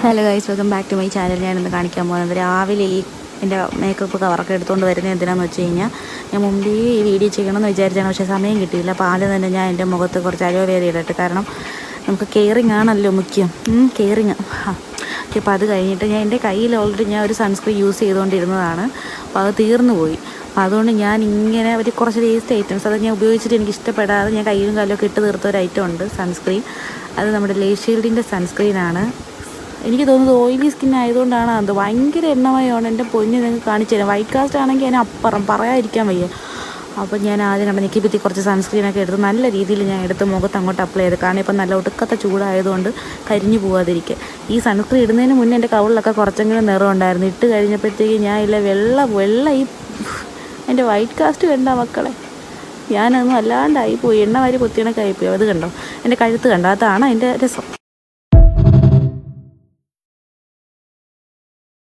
Hello guys, welcome back to my channel. ഞാനിന്ന് കാണിക്കാൻ പോകുന്നത് രാവിലെ എൻ്റെ മേക്കപ്പ് കവറൊക്കെ എടുത്തുകൊണ്ട് വരുന്നത് എന്തിനാണെന്ന് വെച്ച് കഴിഞ്ഞാൽ, ഞാൻ മുമ്പേ ഈ വീഡിയോ ചെയ്യണമെന്ന് വിചാരിച്ചാണ്, പക്ഷേ സമയം കിട്ടിയില്ല. അപ്പോൾ ആദ്യം തന്നെ ഞാൻ എൻ്റെ മുഖത്ത് കുറച്ച് അലോവേര ഇടട്ടെ. കാരണം നമുക്ക് കെയറിങ് ആണല്ലോ മുഖ്യം, കെയറിങ്. അപ്പോൾ അത് കഴിഞ്ഞിട്ട് എൻ്റെ കയ്യിൽ ഓൾറെഡി ഞാൻ ഒരു സൺസ്ക്രീൻ യൂസ് ചെയ്തുകൊണ്ടിരുന്നതാണ്. അപ്പോൾ അത് തീർന്നു പോയി. അപ്പോൾ അതുകൊണ്ട് ഞാൻ ഇങ്ങനെ കുറച്ച് വേസ്റ്റ് ഐറ്റംസ് അത് ഞാൻ ഉപയോഗിച്ചിട്ട് എനിക്ക് ഇഷ്ടപ്പെടാതെ ഞാൻ കയ്യിലും കാലമൊക്കെ ഇട്ട് തീർത്ത ഒരു ഐറ്റം ഉണ്ട്, സൺസ്ക്രീൻ. അത് നമ്മുടെ ലേഷീൽഡിൻ്റെ സൺസ്ക്രീനാണ്. എനിക്ക് തോന്നുന്നത് ഓയിലി സ്കിൻ ആയതുകൊണ്ടാണ്. അത് ഭയങ്കര എണ്ണമയമാണ്. എൻ്റെ പൊന്ന് നിങ്ങൾക്ക് കാണിച്ചു തരാം. വൈറ്റ് കാസ്റ്റ് ആണെങ്കിൽ അതിന് അപ്പുറം പറയാതിരിക്കാൻ വയ്യ. അപ്പോൾ ഞാൻ ആദ്യം കണ്ട ഞെക്കിപ്പറ്റി കുറച്ച് സൺസ്ക്രീനൊക്കെ എടുത്ത് നല്ല രീതിയിൽ ഞാൻ എടുത്ത് മുഖത്ത് അങ്ങോട്ട് അപ്ലൈ ചെയ്ത്. കാരണം ഇപ്പം നല്ല ഒടുക്കത്തെ ചൂടായതുകൊണ്ട് കരിഞ്ഞു പോകാതിരിക്കുക. ഈ സൺസ്ക്രീൻ ഇടുന്നതിന് മുന്നേ എൻ്റെ കവിളിലൊക്കെ കുറച്ചെങ്കിലും നിറം ഉണ്ടായിരുന്നു. ഇട്ട് കഴിഞ്ഞപ്പോഴത്തേക്ക് ഞാൻ ഇല്ല വെള്ള ഈ എൻ്റെ വൈറ്റ് കാസ്റ്റ് വേണ്ട മക്കളെ. ഞാനൊന്നും അല്ലാണ്ടായിപ്പോയി, എണ്ണ വാരി പൊത്തിയണക്കായിപ്പോയി. അത് കണ്ടോ, എൻ്റെ കഴുത്ത് കണ്ടോ, അതാണ് അതിൻ്റെ രസം.